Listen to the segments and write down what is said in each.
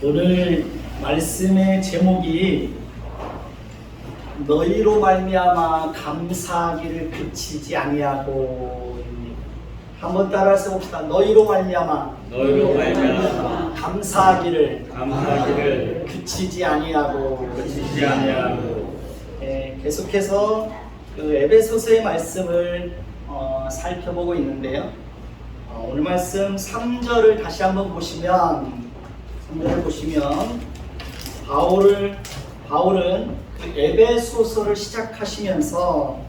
오늘 말씀의 제목이 너희로 말미암아 감사하기를 그치지 아니하고입니다. 한번 따라서 봅시다. 너희로 말미암아 감사하기를 그치지 아니하고. 계속해서 그 에베소서의 말씀을 살펴보고 있는데요. 오늘 말씀 3절을 다시 한번 보시면 바울은 그 에베소서를 시작하시면서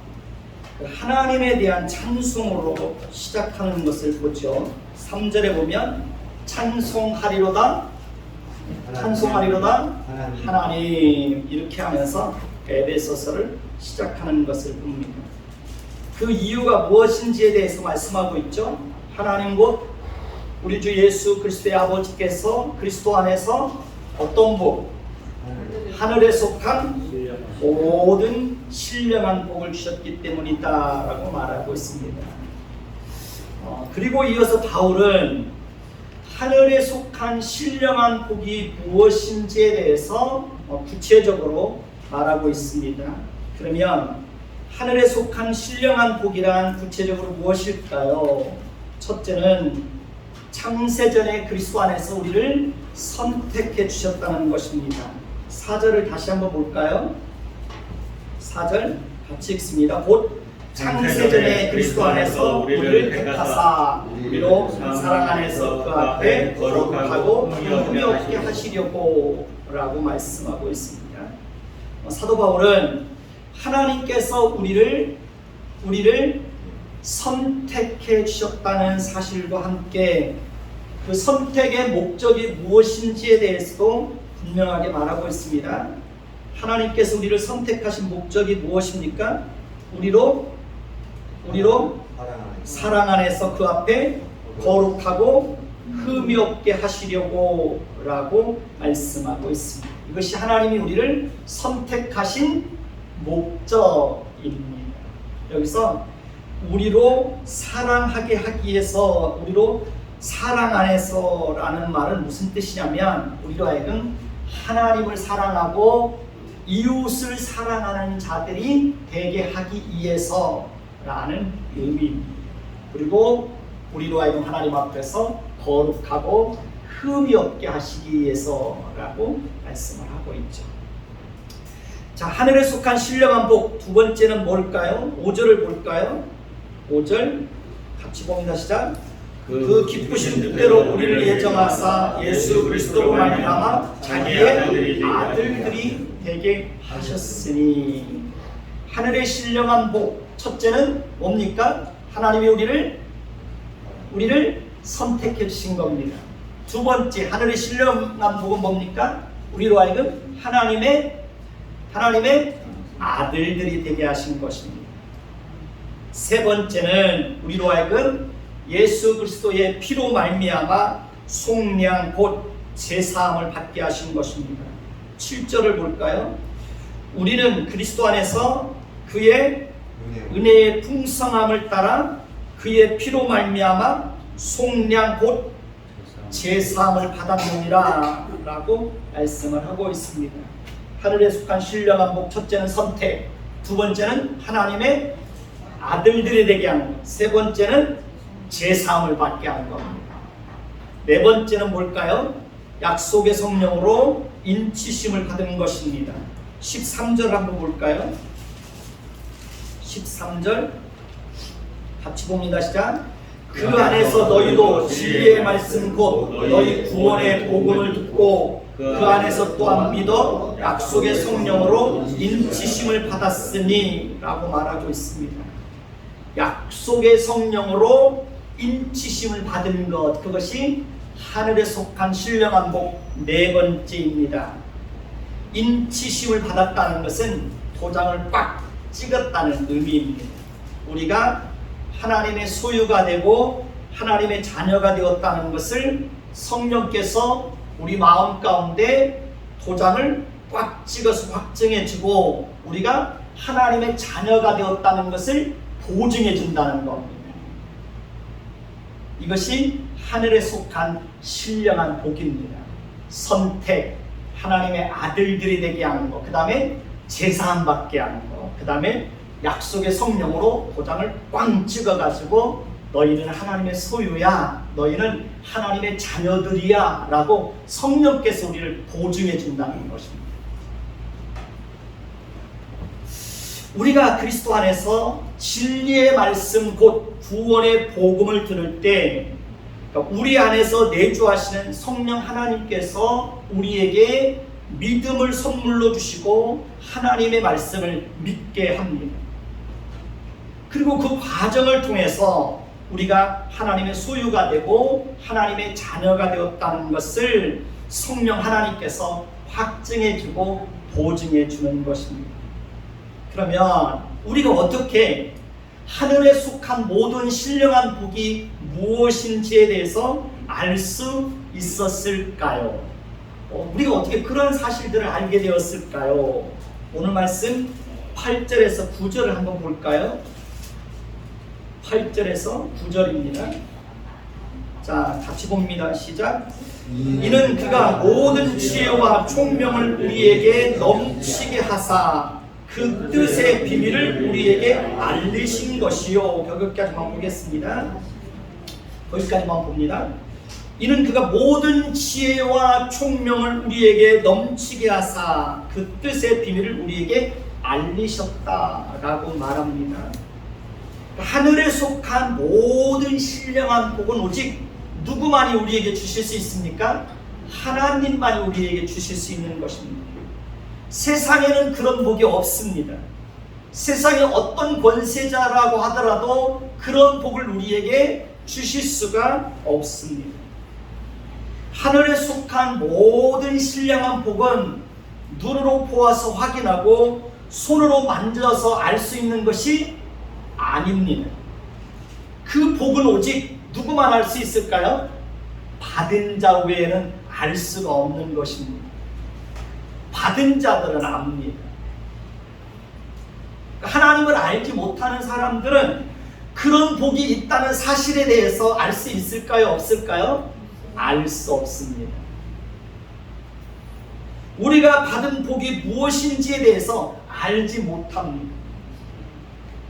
하나님에 대한 찬송으로 시작하는 것을 보죠. 3절에 보면 찬송하리로다 하나님 이렇게 하면서 에베소서를 시작하는 것을 봅니다. 그 이유가 무엇인지에 대해서 말씀하고 있죠. 하나님 곧 우리 주 예수 그리스도의 아버지께서 그리스도 안에서 어떤 복? 하늘에 속한 모든 신령한 복을 주셨기 때문이다 라고 말하고 있습니다. 그리고 이어서 바울은 하늘에 속한 신령한 복이 무엇인지에 대해서 구체적으로 말하고 있습니다. 그러면 하늘에 속한 신령한 복이란 구체적으로 무엇일까요? 첫째는 창세전에 그리스도 안에서 우리를 선택해 주셨다는 것입니다. 4절을 다시 한번 볼까요? 4절 같이 읽습니다. 곧 창세전에 그리스도 안에서 우리를 택하사 우리로 사랑 안에서 그 앞에 거룩하고 흠이 없게 하시려고 라고 말씀하고 있습니다. 사도 바울은 하나님께서 우리를 선택해 주셨다는 사실과 함께 그 선택의 목적이 무엇인지에 대해서도 분명하게 말하고 있습니다. 하나님께서 우리를 선택하신 목적이 무엇입니까? 우리로 사랑 안에서 그 앞에 거룩하고 흠이 없게 하시려고 라고 말씀하고 있습니다. 이것이 하나님이 우리를 선택하신 목적입니다. 여기서 우리로 사랑하게 하기 위해서 우리로 사랑 안에서 라는 말은 무슨 뜻이냐면 우리로 하여금 하나님을 사랑하고 이웃을 사랑하는 자들이 되게 하기 위해서 라는 의미입니다. 그리고 우리로 하여금 하나님 앞에서 거룩하고 흠이 없게 하시기 위해서 라고 말씀을 하고 있죠. 자, 하늘에 속한 신령한 복 두 번째는 뭘까요? 5절을 볼까요? 5절 같이 봅니다. 시작. 그 기쁘신 뜻대로 우리를 예정하사 예수 그리스도로 말미암아 자기의 아들들이 되게 하셨으니. 하늘의 신령한 복 첫째는 뭡니까? 하나님이 우리를 선택해 주신 겁니다. 두 번째 하늘의 신령한 복은 뭡니까? 우리로 하여금 하나님의 아들들이 되게 하신 것입니다. 세 번째는 우리로 하여금 예수 그리스도의 피로 말미암아 속량 곧 제사함을 받게 하신 것입니다. 7절을 볼까요? 우리는 그리스도 안에서 그의 은혜의 풍성함을 따라 그의 피로 말미암아 속량 곧 제사함을 받았느니라 라고 말씀을 하고 있습니다. 하늘에 속한 신령한 복 첫째는 선택, 두 번째는 하나님의 아들들이 되게 하는 것, 세 번째는 제사함을 받게 하는 겁니다. 네 번째는 뭘까요? 약속의 성령으로 인치심을 받은 것입니다. 13절 한번 볼까요? 13절 같이 봅니다. 시작. 그 안에서 너희도 진리의 말씀 곧 너희 구원의 복음을 듣고 그 안에서 또한 믿어 약속의 성령으로 인치심을 받았으니 라고 말하고 있습니다. 약속의 성령으로 인치심을 받은 것, 그것이 하늘에 속한 신령한 복 네 번째입니다. 인치심을 받았다는 것은 도장을 꽉 찍었다는 의미입니다. 우리가 하나님의 소유가 되고 하나님의 자녀가 되었다는 것을 성령께서 우리 마음 가운데 도장을 꽉 찍어서 확증해 주고 우리가 하나님의 자녀가 되었다는 것을 보증해 준다는 겁니다. 이것이 하늘에 속한 신령한 복입니다. 선택, 하나님의 아들들이 되게 하는 것, 그 다음에 제사함 받게 하는 것, 그 다음에 약속의 성령으로 도장을 꽝 찍어가지고 너희는 하나님의 소유야, 너희는 하나님의 자녀들이야 라고 성령께서 우리를 보증해 준다는 것입니다. 우리가 그리스도 안에서 진리의 말씀 곧 구원의 복음을 들을 때 우리 안에서 내주하시는 성령 하나님께서 우리에게 믿음을 선물로 주시고 하나님의 말씀을 믿게 합니다. 그리고 그 과정을 통해서 우리가 하나님의 소유가 되고 하나님의 자녀가 되었다는 것을 성령 하나님께서 확증해주고 보증해주는 것입니다. 그러면 우리가 어떻게 하늘에 속한 모든 신령한 복이 무엇인지에 대해서 알 수 있었을까요? 우리가 어떻게 그런 사실들을 알게 되었을까요? 오늘 말씀 8절에서 9절을 한번 볼까요? 8절에서 9절입니다. 자, 같이 봅니다. 시작. 이는 그가 모든 지혜와 총명을 우리에게 넘치게 하사 그 뜻의 비밀을 우리에게 알리신 것이요. 거기까지만 보겠습니다. 거기까지만 봅니다. 이는 그가 모든 지혜와 총명을 우리에게 넘치게 하사 그 뜻의 비밀을 우리에게 알리셨다라고 말합니다. 하늘에 속한 모든 신령한 복은 오직 누구만이 우리에게 주실 수 있습니까? 하나님만이 우리에게 주실 수 있는 것입니다. 세상에는 그런 복이 없습니다. 세상에 어떤 권세자라고 하더라도 그런 복을 우리에게 주실 수가 없습니다. 하늘에 속한 모든 신령한 복은 눈으로 보아서 확인하고 손으로 만져서 알 수 있는 것이 아닙니다. 그 복은 오직 누구만 알 수 있을까요? 받은 자 외에는 알 수가 없는 것입니다. 받은 자들은 압니다. 하나님을 알지 못하는 사람들은 그런 복이 있다는 사실에 대해서 알 수 있을까요? 없을까요? 알 수 없습니다. 우리가 받은 복이 무엇인지에 대해서 알지 못합니다.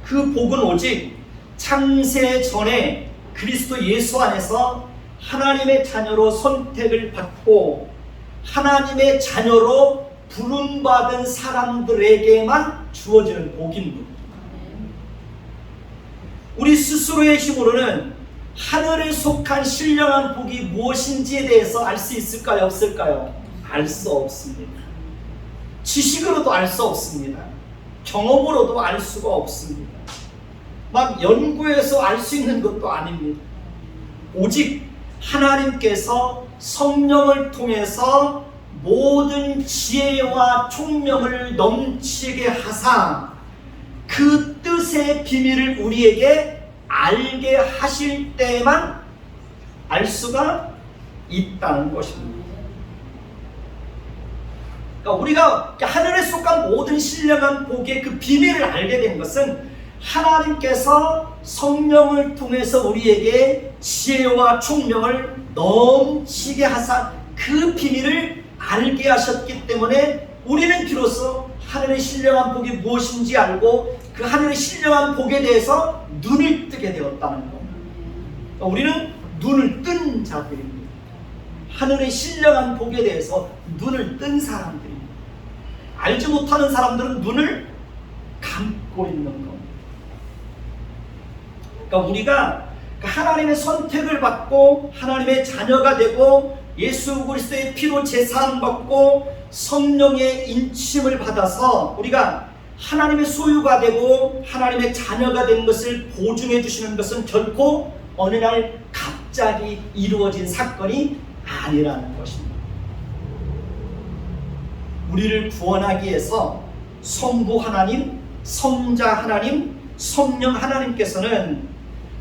그 복은 오직 창세 전에 그리스도 예수 안에서 하나님의 자녀로 선택을 받고 하나님의 자녀로 부름받은 사람들에게만 주어지는 복입니다. 우리 스스로의 힘으로는 하늘에 속한 신령한 복이 무엇인지에 대해서 알 수 있을까요? 없을까요? 알 수 없습니다. 지식으로도 알 수 없습니다. 경험으로도 알 수가 없습니다. 막 연구해서 알 수 있는 것도 아닙니다. 오직 하나님께서 성령을 통해서 모든 지혜와 총명을 넘치게 하사 그 뜻의 비밀을 우리에게 알게 하실 때만 알 수가 있다는 것입니다. 그러니까 우리가 하늘에 속한 모든 신령한 복의 그 비밀을 알게 된 것은 하나님께서 성령을 통해서 우리에게 지혜와 총명을 넘치게 하사 그 비밀을 알게 하셨기 때문에 우리는 비로소 하늘의 신령한 복이 무엇인지 알고 그 하늘의 신령한 복에 대해서 눈을 뜨게 되었다는 겁니다. 우리는 눈을 뜬 자들입니다. 하늘의 신령한 복에 대해서 눈을 뜬 사람들입니다. 알지 못하는 사람들은 눈을 감고 있는 겁니다. 그러니까 우리가 하나님의 선택을 받고 하나님의 자녀가 되고 예수 그리스도의 피로 제사함 받고 성령의 인침을 받아서 우리가 하나님의 소유가 되고 하나님의 자녀가 된 것을 보증해 주시는 것은 결코 어느 날 갑자기 이루어진 사건이 아니라는 것입니다. 우리를 구원하기 위해서 성부 하나님, 성자 하나님, 성령 하나님께서는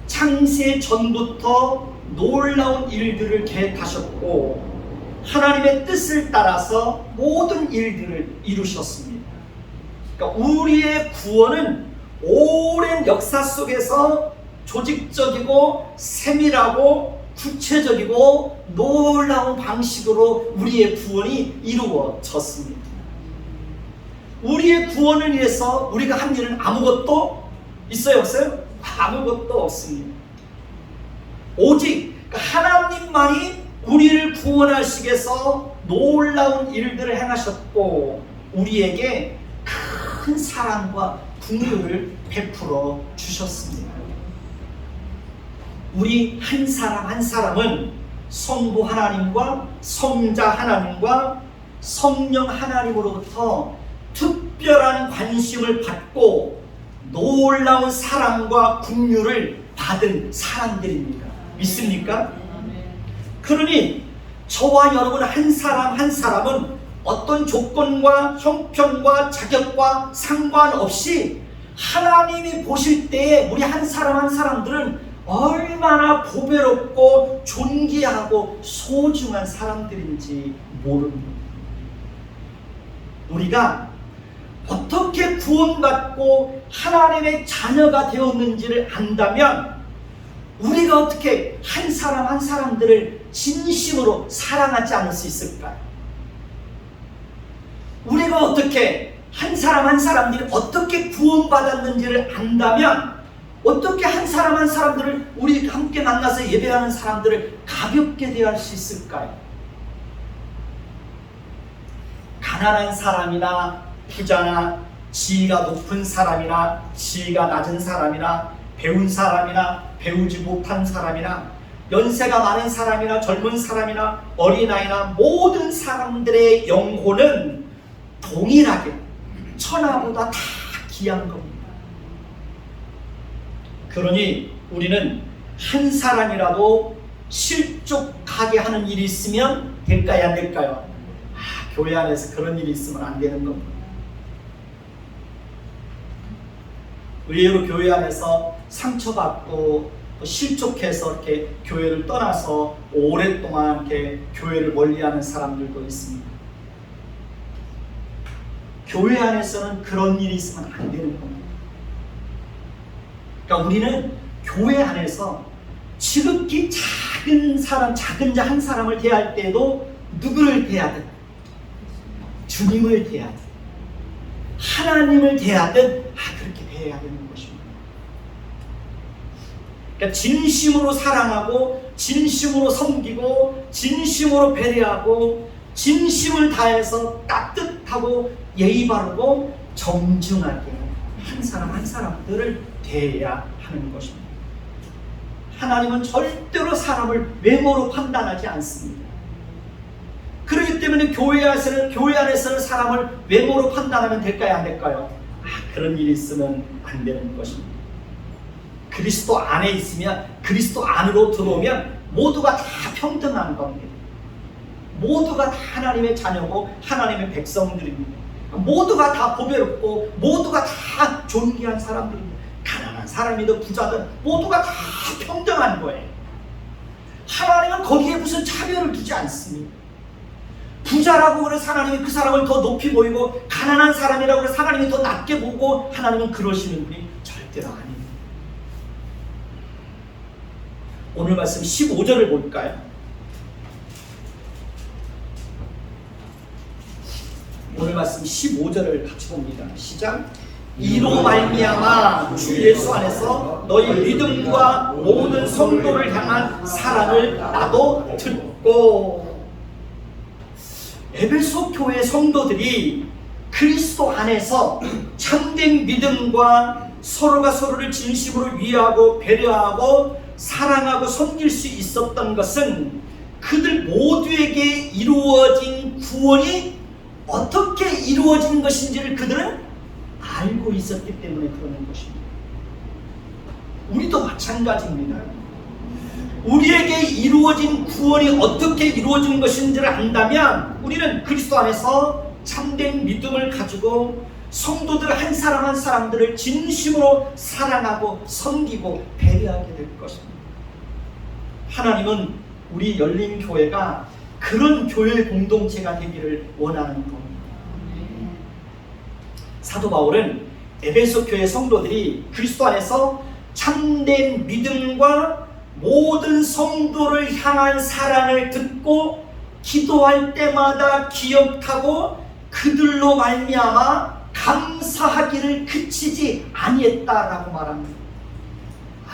창세 전부터 놀라운 일들을 계획하셨고 하나님의 뜻을 따라서 모든 일들을 이루셨습니다. 그러니까 우리의 구원은 오랜 역사 속에서 조직적이고 세밀하고 구체적이고 놀라운 방식으로 우리의 구원이 이루어졌습니다. 우리의 구원을 위해서 우리가 한 일은 아무것도 있어요, 없어요? 아무것도 없습니다. 오직 하나님만이 우리를 구원하시기 위해서 놀라운 일들을 행하셨고 우리에게 큰 사랑과 긍휼을 베풀어 주셨습니다. 우리 한 사람 한 사람은 성부 하나님과 성자 하나님과 성령 하나님으로부터 특별한 관심을 받고 놀라운 사랑과 긍휼을 받은 사람들입니다. 믿습니까? 그러니 저와 여러분 한 사람 한 사람은 어떤 조건과 형편과 자격과 상관없이 하나님이 보실 때에 우리 한 사람 한 사람들은 얼마나 보배롭고 존귀하고 소중한 사람들인지 모릅니다. 우리가 어떻게 구원받고 하나님의 자녀가 되었는지를 안다면 우리가 어떻게 한 사람 한 사람들을 진심으로 사랑하지 않을 수 있을까요? 우리가 어떻게 한 사람 한 사람들이 어떻게 구원받았는지를 안다면 어떻게 한 사람 한 사람들을 우리 함께 만나서 예배하는 사람들을 가볍게 대할 수 있을까요? 가난한 사람이나 부자나 지위가 높은 사람이나 지위가 낮은 사람이나 배운 사람이나 배우지 못한 사람이나 연세가 많은 사람이나 젊은 사람이나 어린아이나 모든 사람들의 영혼은 동일하게 천하보다 다 귀한 겁니다. 그러니 우리는 한 사람이라도 실족하게 하는 일이 있으면 될까요? 안 될까요? 교회 안에서 그런 일이 있으면 안 되는 겁니다. 의외로 교회 안에서 상처받고 실족해서 이렇게 교회를 떠나서 오랫동안 이렇게 교회를 멀리하는 사람들도 있습니다. 교회 안에서는 그런 일이 있으면 안 되는 겁니다. 그러니까 우리는 교회 안에서 지극히 작은 사람, 작은 자 한 사람을 대할 때도 누구를 대하든 주님을 대하든 하나님을 대하든 그렇게 대해야 되는 것입니다. 그러니까 진심으로 사랑하고 진심으로 섬기고 진심으로 배려하고 진심을 다해서 따뜻하고 예의 바르고 정중하게 한 사람 한 사람들을 대해야 하는 것입니다. 하나님은 절대로 사람을 외모로 판단하지 않습니다. 그렇기 때문에 교회 안에서는 사람을 외모로 판단하면 될까요? 안 될까요? 그런 일이 있으면 안 되는 것입니다. 그리스도 안에 있으면 그리스도 안으로 들어오면 모두가 다 평등한 겁니다. 모두가 다 하나님의 자녀고 하나님의 백성들입니다. 모두가 다 보배롭고 모두가 다 존귀한 사람들입니다. 가난한 사람이든 부자든 모두가 다 평등한 거예요. 하나님은 거기에 무슨 차별을 두지 않습니다. 부자라고 그래서 하나님이 그 사람을 더 높이 보이고 가난한 사람이라고 그래서 하나님이 더 낮게 보고 하나님은 그러시는 분이 절대로 아닙니다. 오늘 말씀 15절을 볼까요? 오늘 말씀 15절을 같이 봅니다. 시작. 이로 말미암아 주 예수 안에서 너희 믿음과 모든 성도를 향한 사랑을 나도 듣고. 에베소 교회 성도들이 그리스도 안에서 참된 믿음과 서로가 서로를 진심으로 위하고 배려하고 사랑하고 섬길 수 있었던 것은 그들 모두에게 이루어진 구원이 어떻게 이루어진 것인지를 그들은 알고 있었기 때문에 그러는 것입니다. 우리도 마찬가지입니다. 우리에게 이루어진 구원이 어떻게 이루어진 것인지를 안다면 우리는 그리스도 안에서 참된 믿음을 가지고 성도들 한 사람 한 사람들을 진심으로 사랑하고 섬기고 배려하게 될 것입니다. 하나님은 우리 열린교회가 그런 교회 공동체가 되기를 원하는 겁니다. 사도 바울은 에베소 교회 성도들이 그리스도 안에서 참된 믿음과 모든 성도를 향한 사랑을 듣고 기도할 때마다 기억하고 그들로 말미암아 감사하기를 그치지 아니했다라고 말합니다.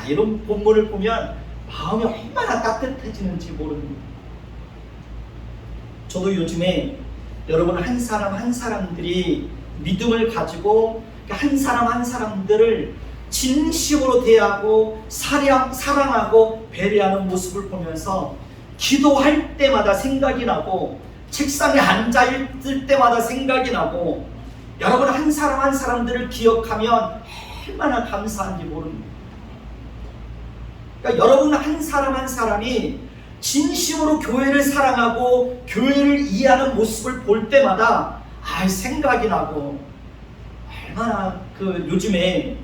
이런 본문을 보면 마음이 얼마나 따뜻해지는지 모릅니다. 저도 요즘에 여러분 한 사람 한 사람들이 믿음을 가지고 한 사람 한 사람들을 진심으로 대하고 사랑하고 배려하는 모습을 보면서 기도할 때마다 생각이 나고 책상에 앉아있을 때마다 생각이 나고 여러분 한 사람 한 사람들을 기억하면 얼마나 감사한지 모릅니다. 그러니까 여러분 한 사람 한 사람이 진심으로 교회를 사랑하고 교회를 이해하는 모습을 볼 때마다 생각이 나고 얼마나 요즘에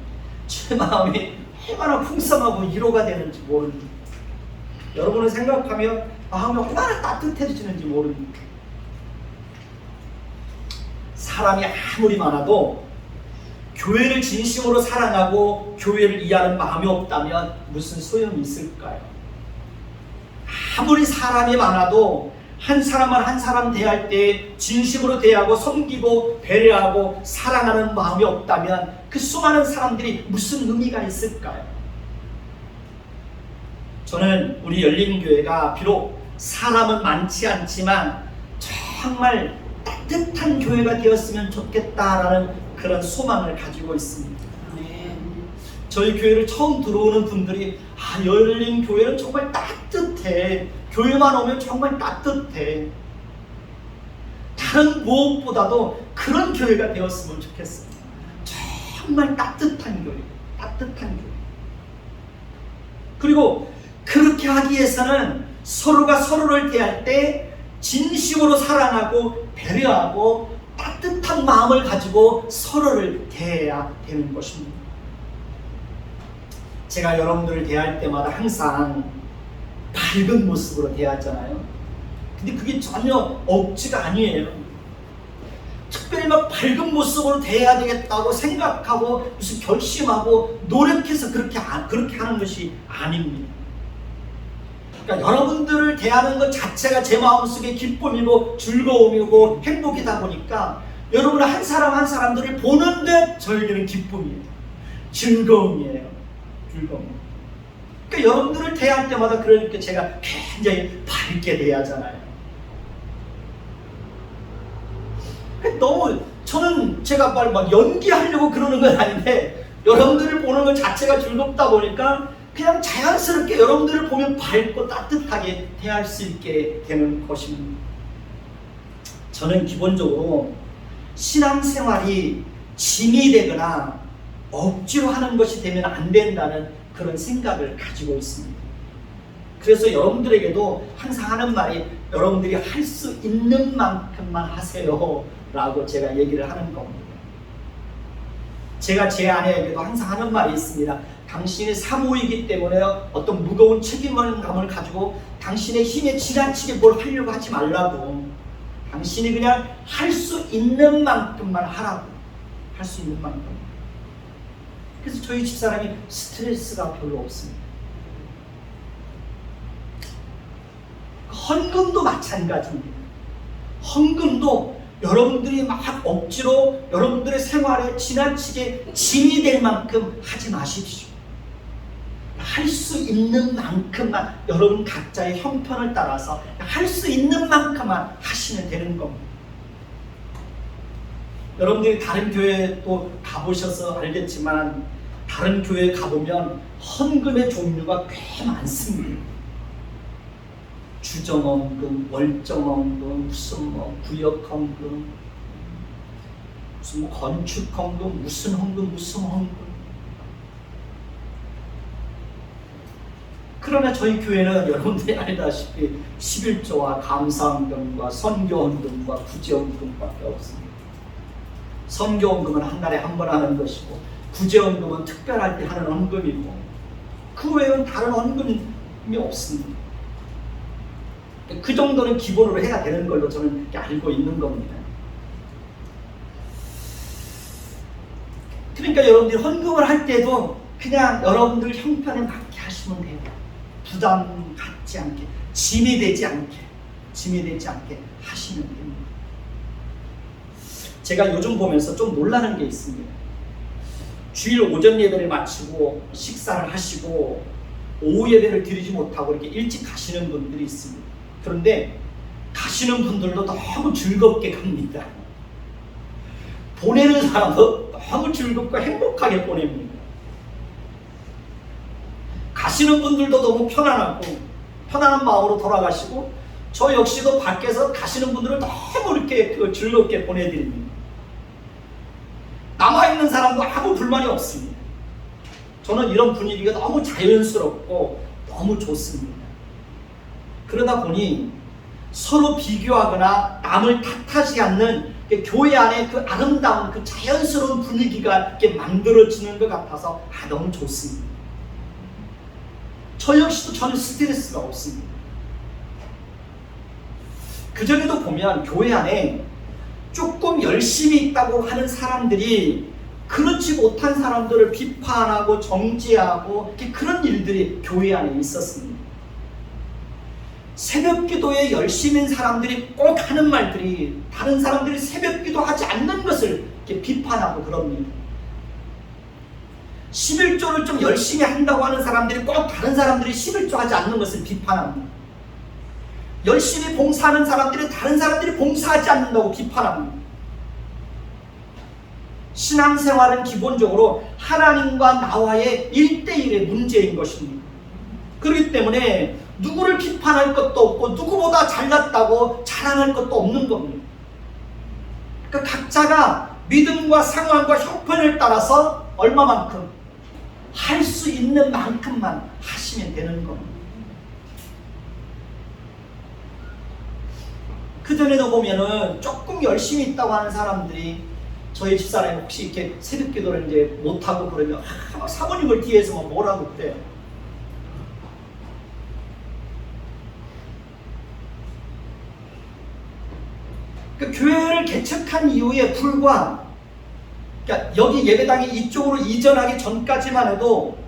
제 마음이 얼마나 풍성하고 위로가 되는지 모릅니다. 여러분을 생각하면 마음이 얼마나 따뜻해지는지 모릅니다. 사람이 아무리 많아도 교회를 진심으로 사랑하고 교회를 이해하는 마음이 없다면 무슨 소용이 있을까요? 아무리 사람이 많아도 한 사람을 한 사람 대할 때 진심으로 대하고 섬기고 배려하고 사랑하는 마음이 없다면 그 수많은 사람들이 무슨 의미가 있을까요? 저는 우리 열린교회가 비록 사람은 많지 않지만 정말 따뜻한 교회가 되었으면 좋겠다라는 그런 소망을 가지고 있습니다. 저희 교회를 처음 들어오는 분들이 열린 교회는 정말 따뜻해. 교회만 오면 정말 따뜻해. 다른 무엇보다도 그런 교회가 되었으면 좋겠어요. 정말 따뜻한 교회. 따뜻한 교회. 그리고 그렇게 하기 위해서는 서로가 서로를 대할 때 진심으로 사랑하고 배려하고 따뜻한 마음을 가지고 서로를 대해야 되는 것입니다. 제가 여러분들을 대할 때마다 항상 밝은 모습으로 대하잖아요. 근데 그게 전혀 억지가 아니에요. 특별히 막 밝은 모습으로 대해야 되겠다고 생각하고 무슨 결심하고 노력해서 그렇게 하는 것이 아닙니다. 그러니까 여러분들을 대하는 것 자체가 제 마음속에 기쁨이고 즐거움이고 행복이다 보니까 여러분 한 사람 한 사람들을 보는데 저에게는 기쁨이에요. 즐거움이에요. 즐거움. 그러니까 여러분들을 대할 때마다 그러니까 제가 굉장히 밝게 대하잖아요. 너무 저는 제가 막 연기하려고 그러는 건 아닌데 여러분들을 보는 것 자체가 즐겁다 보니까 그냥 자연스럽게 여러분들을 보면 밝고 따뜻하게 대할 수 있게 되는 것입니다. 저는 기본적으로 신앙생활이 짐이 되거나 억지로 하는 것이 되면 안 된다는 그런 생각을 가지고 있습니다. 그래서 여러분들에게도 항상 하는 말이 여러분들이 할 수 있는 만큼만 하세요 라고 제가 얘기를 하는 겁니다. 제가 제 아내에게도 항상 하는 말이 있습니다. 당신이 사모이기 때문에 어떤 무거운 책임감을 가지고 당신의 힘에 지나치게 뭘 하려고 하지 말라고. 당신이 그냥 할 수 있는 만큼만 하라고. 할 수 있는 만큼. 그래서 저희 집사람이 스트레스가 별로 없습니다. 헌금도 마찬가지입니다. 헌금도 여러분들이 막 억지로 여러분들의 생활에 지나치게 짐이 될 만큼 하지 마십시오. 할 수 있는 만큼만 여러분 각자의 형편을 따라서 할 수 있는 만큼만 하시면 되는 겁니다. 여러분들이 다른 교회에 또 가보셔서 알겠지만 다른 교회에 가보면 헌금의 종류가 꽤 많습니다. 주정헌금, 월정헌금, 무슨 구역헌금, 무슨 건축헌금, 무슨 헌금. 그러나 저희 교회는 여러분들이 알다시피 11조와 감사헌금과 선교헌금과 구제헌금밖에 없습니다. 선교헌금은 한 달에 한 번 하는 것이고 구제헌금은 특별할 때 하는 헌금이고 그 외에는 다른 헌금이 없습니다. 그 정도는 기본으로 해야 되는 걸로 저는 알고 있는 겁니다. 그러니까 여러분들이 헌금을 할 때도 그냥 여러분들 형편에 맞게 하시면 돼요. 부담 갖지 않게, 짐이 되지 않게 하시면 됩니다. 제가 요즘 보면서 좀 놀라는 게 있습니다. 주일 오전 예배를 마치고 식사를 하시고 오후 예배를 드리지 못하고 이렇게 일찍 가시는 분들이 있습니다. 그런데 가시는 분들도 너무 즐겁게 갑니다. 보내는 사람도 너무 즐겁고 행복하게 보냅니다. 가시는 분들도 너무 편안한 마음으로 돌아가시고, 저 역시도 밖에서 가시는 분들을 너무 이렇게 즐겁게 보내드립니다. 남아있는 사람도 아무 불만이 없습니다. 저는 이런 분위기가 너무 자연스럽고 너무 좋습니다. 그러다 보니 서로 비교하거나 남을 탓하지 않는 교회 안에 그 아름다운 그 자연스러운 분위기가 이렇게 만들어지는 것 같아서 너무 좋습니다. 저 역시도 전혀 스트레스가 없습니다. 그전에도 보면 교회 안에 조금 열심히 있다고 하는 사람들이 그렇지 못한 사람들을 비판하고 정죄하고 그런 일들이 교회 안에 있었습니다. 새벽 기도에 열심인 사람들이 꼭 하는 말들이 다른 사람들이 새벽 기도하지 않는 것을 이렇게 비판하고 그럽니다. 11조를 좀 열심히 한다고 하는 사람들이 꼭 다른 사람들이 11조 하지 않는 것을 비판합니다. 열심히 봉사하는 사람들이 다른 사람들이 봉사하지 않는다고 비판합니다. 신앙생활은 기본적으로 하나님과 나와의 1대1의 문제인 것입니다. 그렇기 때문에 누구를 비판할 것도 없고 누구보다 잘났다고 자랑할 것도 없는 겁니다. 그러니까 각자가 믿음과 상황과 형편을 따라서 얼마만큼 할 수 있는 만큼만 하시면 되는 겁니다. 그전에도 보면은 조금 열심히 있다고 하는 사람들이 저희 집사람이 혹시 이렇게 새벽 기도를 이제 못하고 그러면 막 사모님을 뒤에서 막 뭐라고 그래요. 그 교회를 개척한 이후에 불과, 그러니까 여기 예배당이 이쪽으로 이전하기 전까지만 해도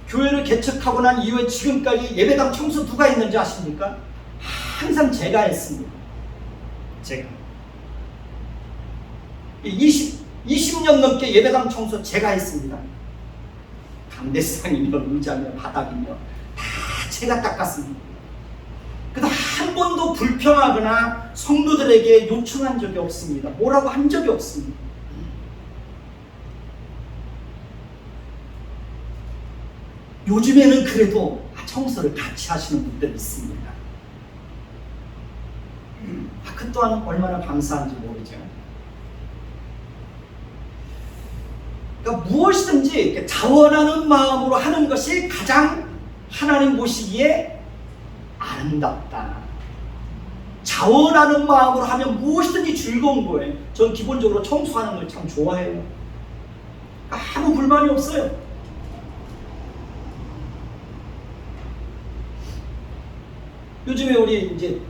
교회를 개척하고 난 이후에 지금까지 예배당 청소 누가 했는지 아십니까? 항상 제가 했습니다. 제가 20년 넘게 예배당 청소 제가 했습니다. 담대상이며 의자며 바닥이며 다 제가 닦았습니다. 그래서 한 번도 불평하거나 성도들에게 요청한 적이 없습니다. 뭐라고 한 적이 없습니다. 요즘에는 그래도 청소를 같이 하시는 분들이 있습니다. 그 또한 얼마나 감사한지 모르죠. 그러니까 무엇이든지 자원하는 마음으로 하는 것이 가장 하나님 보시기에 아름답다. 자원하는 마음으로 하면 무엇이든지 즐거운 거예요. 전 기본적으로 청소하는 걸 참 좋아해요. 아무 불만이 없어요. 요즘에 우리 이제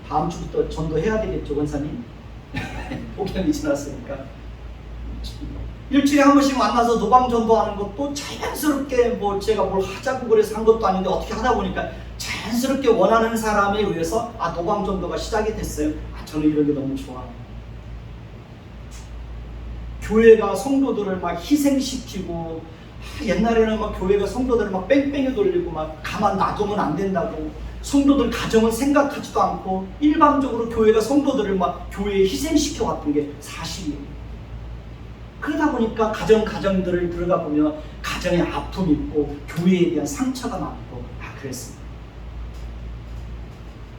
다음 주부터 전도해야 되겠죠, 권사님? 복양이 지났으니까. 일주일에 한 번씩 만나서 노방 전도하는 것도 자연스럽게 뭐 제가 뭘 하자고 그래서 한 것도 아닌데 어떻게 하다 보니까 자연스럽게 원하는 사람에 의해서 노방 전도가 시작이 됐어요. 저는 이런 게 너무 좋아요. 교회가 성도들을 막 희생시키고, 옛날에는 막 교회가 성도들을 막 뺑뺑이 돌리고 막 가만 놔두면 안 된다고, 성도들 가정을 생각하지도 않고 일방적으로 교회가 성도들을 막 교회에 희생시켜 왔던 게 사실이에요. 그러다 보니까 가정들을 들어가 보면 가정에 아픔이 있고 교회에 대한 상처가 많고 그랬습니다.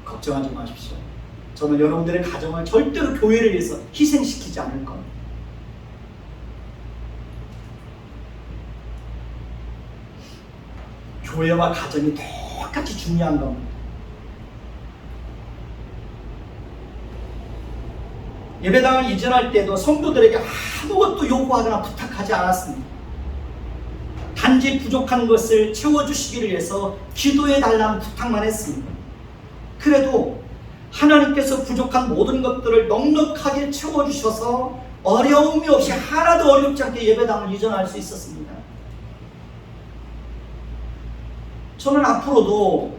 걱정하지 마십시오. 저는 여러분들의 가정을 절대로 교회를 위해서 희생시키지 않을 겁니다. 교회와 가정이 똑같이 중요한 겁니다. 예배당을 이전할 때도 성도들에게 아무것도 요구하거나 부탁하지 않았습니다. 단지 부족한 것을 채워주시기를 위해서 기도해달라는 부탁만 했습니다. 그래도 하나님께서 부족한 모든 것들을 넉넉하게 채워주셔서 어려움이 없이 하나도 어렵지 않게 예배당을 이전할 수 있었습니다. 저는 앞으로도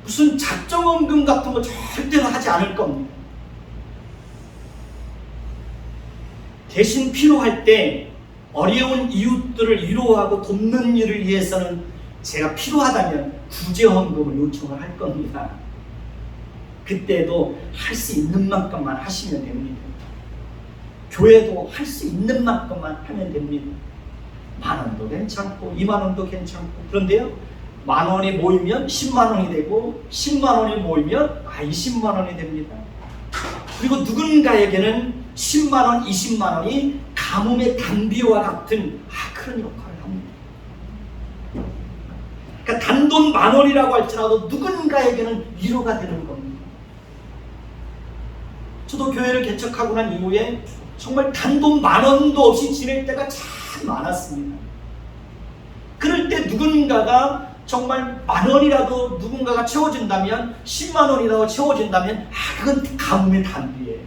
무슨 작정원금 같은 거 절대로 하지 않을 겁니다. 대신 필요할 때 어려운 이웃들을 위로하고 돕는 일을 위해서는 제가 필요하다면 구제헌금을 요청을 할 겁니다. 그때도 할 수 있는 만큼만 하시면 됩니다. 교회도 할 수 있는 만큼만 하면 됩니다. 10,000원도 괜찮고 20,000원도 괜찮고. 그런데요, 10,000원이 모이면 100,000원이 되고 100,000원이 모이면 200,000원이 됩니다. 그리고 누군가에게는 100,000원, 200,000원이 가뭄의 단비와 같은 그런 역할을 합니다. 그러니까 단돈 10,000원이라고 할지라도 누군가에게는 위로가 되는 겁니다. 저도 교회를 개척하고 난 이후에 정말 단돈 10,000원도 없이 지낼 때가 참 많았습니다. 그럴 때 누군가가 정말 10,000원이라도 누군가가 채워준다면, 100,000원이라도 채워준다면 그건 가뭄의 단비예요.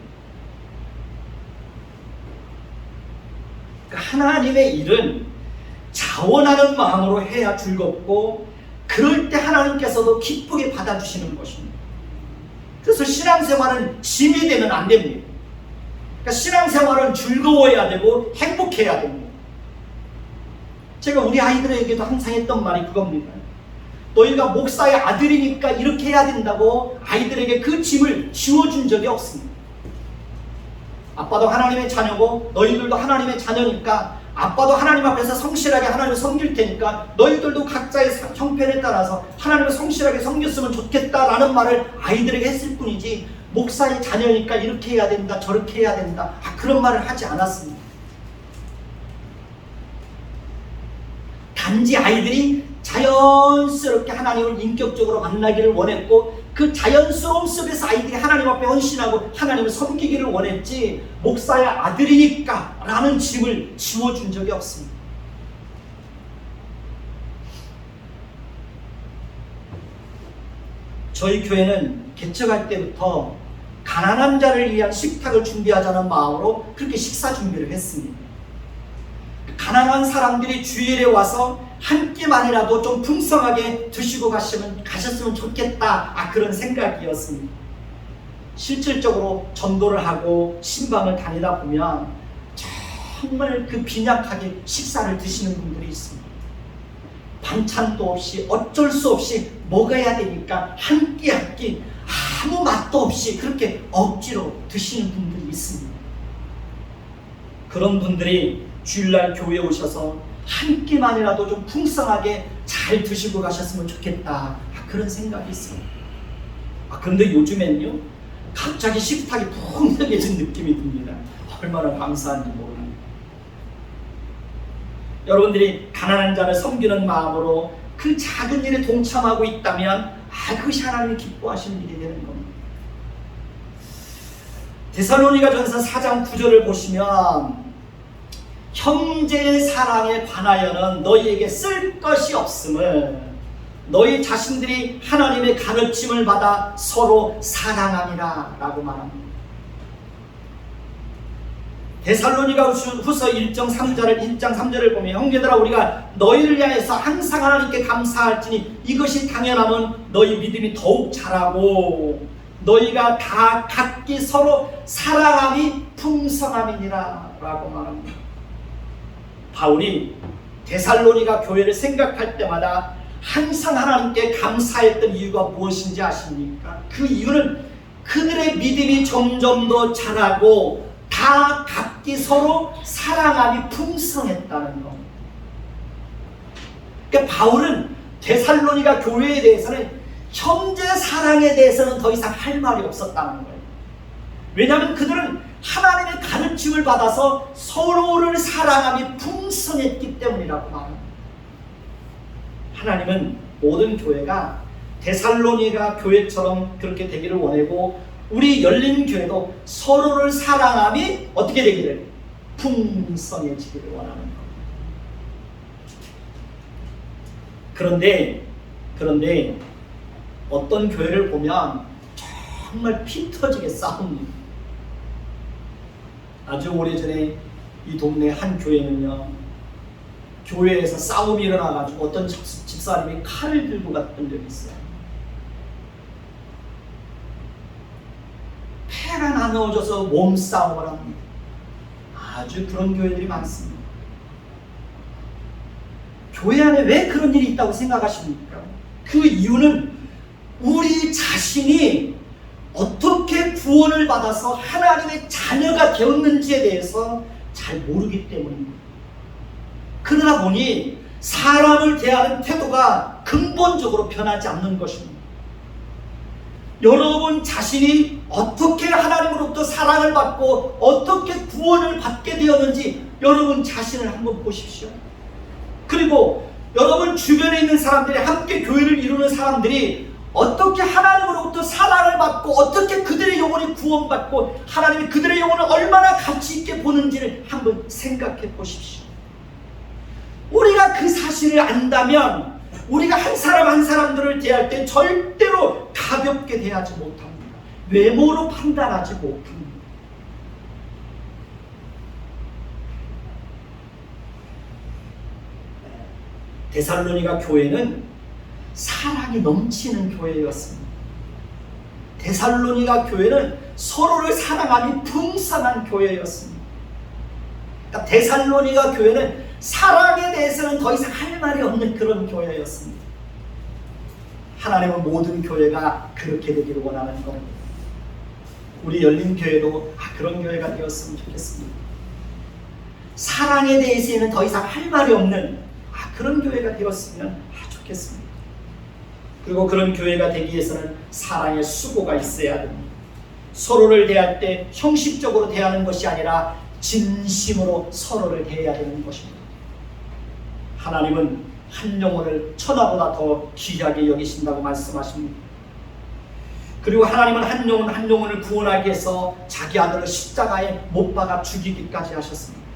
그러니까 하나님의 일은 자원하는 마음으로 해야 즐겁고, 그럴 때 하나님께서도 기쁘게 받아주시는 것입니다. 그래서 신앙생활은 짐이 되면 안 됩니다. 그러니까 신앙생활은 즐거워야 되고 행복해야 됩니다. 제가 우리 아이들에게도 항상 했던 말이 그겁니다. 너희가 목사의 아들이니까 이렇게 해야 된다고 아이들에게 그 짐을 지워준 적이 없습니다. 아빠도 하나님의 자녀고 너희들도 하나님의 자녀니까, 아빠도 하나님 앞에서 성실하게 하나님을 섬길 테니까 너희들도 각자의 형편에 따라서 하나님을 성실하게 섬겼으면 좋겠다라는 말을 아이들에게 했을 뿐이지, 목사의 자녀니까 이렇게 해야 된다 저렇게 해야 된다 그런 말을 하지 않았습니다. 단지 아이들이 자연스럽게 하나님을 인격적으로 만나기를 원했고, 그 자연스러움 속에서 아이들이 하나님 앞에 헌신하고 하나님을 섬기기를 원했지, 목사의 아들이니까 라는 짐을 지워준 적이 없습니다. 저희 교회는 개척할 때부터 가난한 자를 위한 식탁을 준비하자는 마음으로 그렇게 식사 준비를 했습니다. 가난한 사람들이 주일에 와서 한 끼만이라도 좀 풍성하게 드시고 가셨으면 좋겠다 그런 생각이었습니다. 실질적으로 전도를 하고 신방을 다니다 보면 정말 그 빈약하게 식사를 드시는 분들이 있습니다. 반찬도 없이 어쩔 수 없이 먹어야 되니까 한 끼 한 끼 아무 맛도 없이 그렇게 억지로 드시는 분들이 있습니다. 그런 분들이 주일날 교회에 오셔서 한 끼만이라도 좀 풍성하게 잘 드시고 가셨으면 좋겠다 그런 생각이 있습니다. 그런데 요즘엔요, 갑자기 식탁이 풍성해진 느낌이 듭니다. 얼마나 감사한지 모릅니다. 여러분들이 가난한 자를 섬기는 마음으로 그 작은 일에 동참하고 있다면 그것이 하나님이 기뻐하시는 일이 되는 겁니다. 데살로니가전서 4장 9절을 보시면, 형제의 사랑에 관하여는 너희에게 쓸 것이 없음을 너희 자신들이 하나님의 가르침을 받아 서로 사랑함이라 라고 말합니다. 데살로니가 후서 1장 3절을 보면, 형제들아 우리가 너희를 위하여서 항상 하나님께 감사할지니 이것이 당연하면 너희 믿음이 더욱 자라고 너희가 다 각기 서로 사랑함이 풍성함이니라 라고 말합니다. 바울이 데살로니가 교회를 생각할 때마다 항상 하나님께 감사했던 이유가 무엇인지 아십니까? 그 이유는 그들의 믿음이 점점 더 자라고 다 각기 서로 사랑함이 풍성했다는 것. 그러니까 바울은 데살로니가 교회에 대해서는 형제 사랑에 대해서는 더 이상 할 말이 없었다는 거예요. 왜냐하면 그들은 하나님의 가르침을 받아서 서로를 사랑함이 풍성했기 때문이라고 말합니다. 하나님은 모든 교회가 데살로니가 교회처럼 그렇게 되기를 원하고, 우리 열린 교회도 서로를 사랑함이 어떻게 되기를? 풍성해지기를 원하는 겁니다. 그런데 어떤 교회를 보면 정말 피 터지게 싸웁니다. 아주 오래전에 이 동네 한 교회는요, 교회에서 싸움이 일어나가지고 어떤 집사님이 칼을 들고 갔던 적이 있어요. 나누어져서 몸싸움을 합니다. 아주 그런 교회들이 많습니다. 교회 안에 왜 그런 일이 있다고 생각하십니까? 그 이유는 우리 자신이 어떻게 구원을 받아서 하나님의 자녀가 되었는지에 대해서 잘 모르기 때문입니다. 그러다 보니 사람을 대하는 태도가 근본적으로 변하지 않는 것입니다. 여러분 자신이 어떻게 하나님으로부터 사랑을 받고 어떻게 구원을 받게 되었는지 여러분 자신을 한번 보십시오. 그리고 여러분 주변에 있는 사람들이, 함께 교회를 이루는 사람들이 어떻게 하나님으로부터 사랑을 받고 어떻게 그들의 영혼이 구원받고 하나님이 그들의 영혼을 얼마나 가치 있게 보는지를 한번 생각해 보십시오. 우리가 그 사실을 안다면 우리가 한 사람 한 사람들을 대할 때 절대로 가볍게 대하지 못합니다. 외모로 판단하지 못합니다. 데살로니가 교회는 사랑이 넘치는 교회였습니다. 데살로니가 교회는 서로를 사랑하니 풍성한 교회였습니다. 그러니까 데살로니가 교회는 사랑에 대해서는 더 이상 할 말이 없는 그런 교회였습니다. 하나님은 모든 교회가 그렇게 되기를 원하는 겁니다. 우리 열린교회도 그런 교회가 되었으면 좋겠습니다. 사랑에 대해서는 더 이상 할 말이 없는 그런 교회가 되었으면 좋겠습니다. 그리고 그런 교회가 되기 위해서는 사랑의 수고가 있어야 됩니다. 서로를 대할 때 형식적으로 대하는 것이 아니라 진심으로 서로를 대해야 되는 것입니다. 하나님은 한 영혼을 천하보다 더 귀하게 여기신다고 말씀하십니다. 그리고 하나님은 한 영혼 한 영혼을 구원하기 위해서 자기 아들을 십자가에 못 박아 죽이기까지 하셨습니다.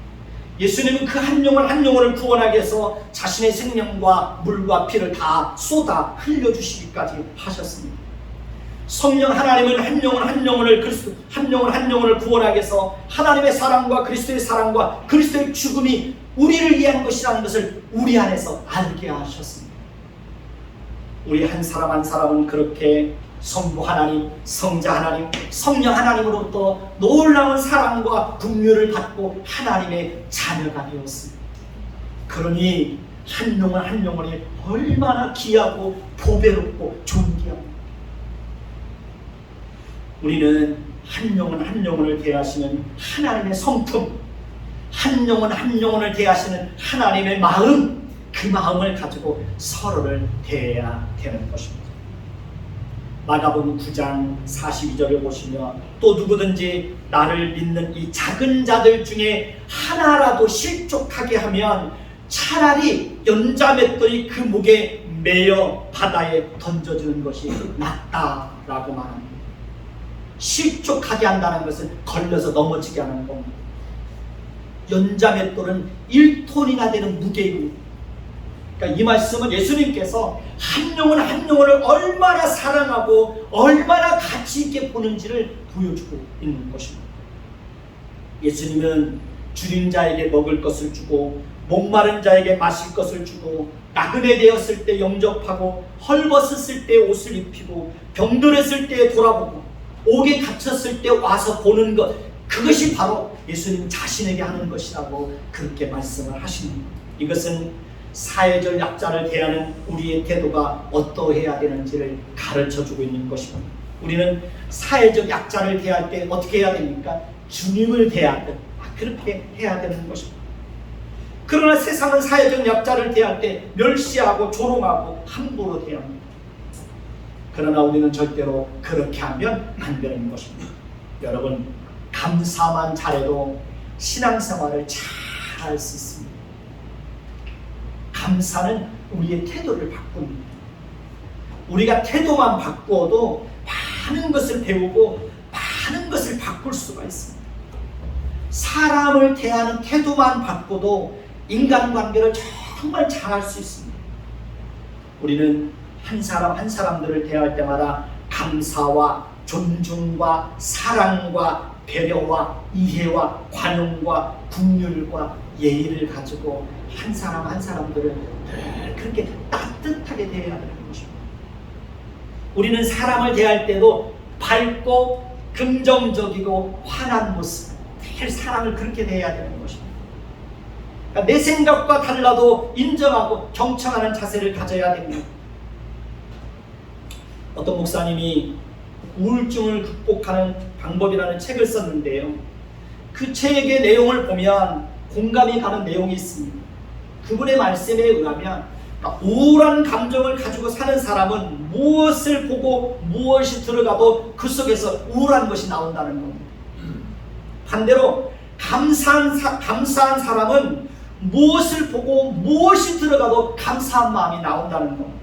예수님은 그 한 영혼 한 영혼을 구원하기 위해서 자신의 생명과 물과 피를 다 쏟아 흘려주시기까지 하셨습니다. 성령 하나님은 한 영혼 한 영혼을 한 영혼을 구원하기 위해서 하나님의 사랑과 그리스도의 사랑과 그리스도의 죽음이 우리를 위한 것이라는 것을 우리 안에서 알게 하셨습니다. 우리 한 사람 한 사람은 그렇게 성부 하나님, 성자 하나님, 성령 하나님으로부터 놀라운 사랑과 긍휼을 받고 하나님의 자녀가 되었습니다. 그러니 한 영혼 한 영혼이 얼마나 귀하고 보배롭고 존귀합니다. 우리는 한 영혼 한 영혼을 대하시는 하나님의 성품, 한 영혼 한 영혼을 대하시는 하나님의 마음, 그 마음을 가지고 서로를 대해야 되는 것입니다. 마가복음 9장 42절을 보시면 또 누구든지 나를 믿는 이 작은 자들 중에 하나라도 실족하게 하면 차라리 연자맷돌이 그 목에 매어 바다에 던져주는 것이 낫다라고 말합니다. 실족하게 한다는 것은 걸려서 넘어지게 하는 겁니다. 연자맷돌은 1톤이나 되는 무게입니다. 그러니까 이 말씀은 예수님께서 한 영혼 한 영혼을 얼마나 사랑하고 얼마나 가치 있게 보는지를 보여주고 있는 것입니다. 예수님은 줄인 자에게 먹을 것을 주고 목마른 자에게 마실 것을 주고 나그네 되었을 때 영접하고 헐벗었을 때 옷을 입히고 병들었을 때 돌아보고 옥에 갇혔을 때 와서 보는 것, 그것이 바로 예수님 자신에게 하는 것이라고 그렇게 말씀을 하십니다. 이것은 사회적 약자를 대하는 우리의 태도가 어떠해야 되는지를 가르쳐주고 있는 것입니다. 우리는 사회적 약자를 대할 때 어떻게 해야 됩니까? 주님을 대하듯 그렇게 해야 되는 것입니다. 그러나 세상은 사회적 약자를 대할 때 멸시하고 조롱하고 함부로 대합니다. 그러나 우리는 절대로 그렇게 하면 안 되는 것입니다. 여러분, 감사만 잘해도 신앙생활을 잘 할 수 있습니다. 감사는 우리의 태도를 바꿉니다. 우리가 태도만 바꾸어도 많은 것을 배우고 많은 것을 바꿀 수가 있습니다. 사람을 대하는 태도만 바꿔도 인간관계를 정말 잘할 수 있습니다. 우리는 한 사람 한 사람들을 대할 때마다 감사와 존중과 사랑과 배려와 이해와 관용과 긍휼과 예의를 가지고 한 사람 한 사람들을 늘 그렇게 따뜻하게 대해야 되는 것입니다. 우리는 사람을 대할 때도 밝고 긍정적이고 환한 모습, 늘 사람을 그렇게 대해야 되는 것입니다. 그러니까 내 생각과 달라도 인정하고 경청하는 자세를 가져야 됩니다. 어떤 목사님이 우울증을 극복하는 방법이라는 책을 썼는데요, 그 책의 내용을 보면 공감이 가는 내용이 있습니다. 그분의 말씀에 의하면 우울한 감정을 가지고 사는 사람은 무엇을 보고 무엇이 들어가도 그 속에서 우울한 것이 나온다는 겁니다. 반대로 감사한 사람은 무엇을 보고 무엇이 들어가도 감사한 마음이 나온다는 겁니다.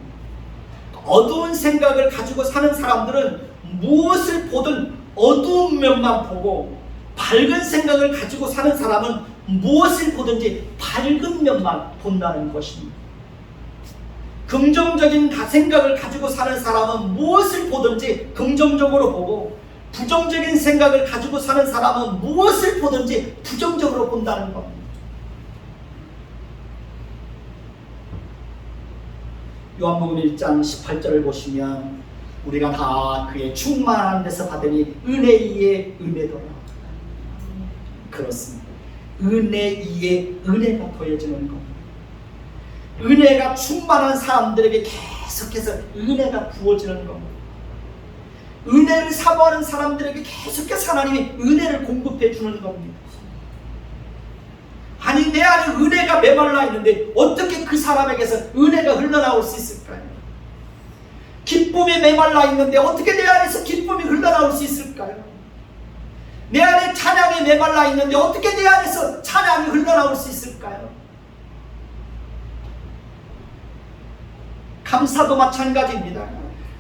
어두운 생각을 가지고 사는 사람들은 무엇을 보든 어두운 면만 보고, 밝은 생각을 가지고 사는 사람은 무엇을 보든지 밝은 면만 본다는 것입니다. 긍정적인 생각을 가지고 사는 사람은 무엇을 보든지 긍정적으로 보고, 부정적인 생각을 가지고 사는 사람은 무엇을 보든지 부정적으로 본다는 겁니다. 요한복음 1장 18절을 보시면 우리가 다 그의 충만한 데서 받으니 은혜 위에 은혜더라. 그렇습니다. 은혜 위에 은혜가 더해지는 겁니다. 은혜가 충만한 사람들에게 계속해서 은혜가 부어지는 겁니다. 은혜를 사모하는 사람들에게 계속해서 하나님이 은혜를 공급해 주는 겁니다. 아니, 내 안에 은혜가 메말라 있는데 어떻게 그 사람에게서 은혜가 흘러나올 수 있을까요? 기쁨이 메말라 있는데 어떻게 내 안에서 기쁨이 흘러나올 수 있을까요? 내 안에 찬양이 메말라 있는데 어떻게 내 안에서 찬양이 흘러나올 수 있을까요? 감사도 마찬가지입니다.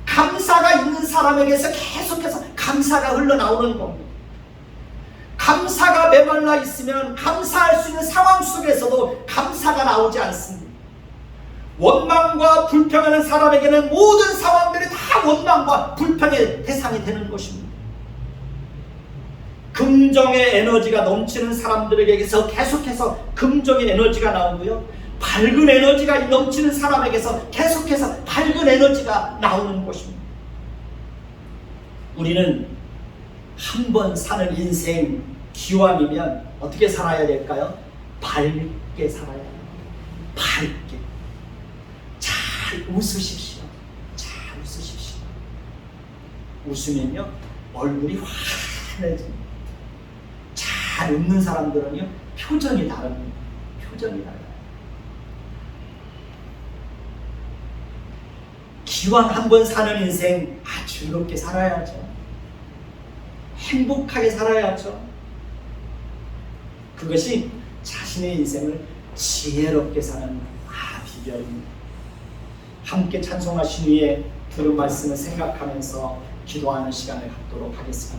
감사가 있는 사람에게서 계속해서 감사가 흘러나오는 겁니다. 감사가 메말라 있으면 감사할 수 있는 상황 속에서도 감사가 나오지 않습니다. 원망과 불평하는 사람에게는 모든 상황들이 다 원망과 불평의 대상이 되는 것입니다. 긍정의 에너지가 넘치는 사람들에게서 계속해서 긍정의 에너지가 나오고요, 밝은 에너지가 넘치는 사람에게서 계속해서 밝은 에너지가 나오는 것입니다. 우리는 한 번 사는 인생 기왕이면 어떻게 살아야 될까요? 밝게 살아야 해요. 밝게. 잘 웃으십시오. 잘 웃으십시오. 웃으면요 얼굴이 환해집니다. 잘 웃는 사람들은요 표정이 다릅니다. 표정이 달라요. 기왕 한 번 사는 인생 즐겁게 살아야죠. 행복하게 살아야죠. 그것이 자신의 인생을 지혜롭게 사는 비결입니다. 함께 찬송하신 후에 들은 말씀을 생각하면서 기도하는 시간을 갖도록 하겠습니다.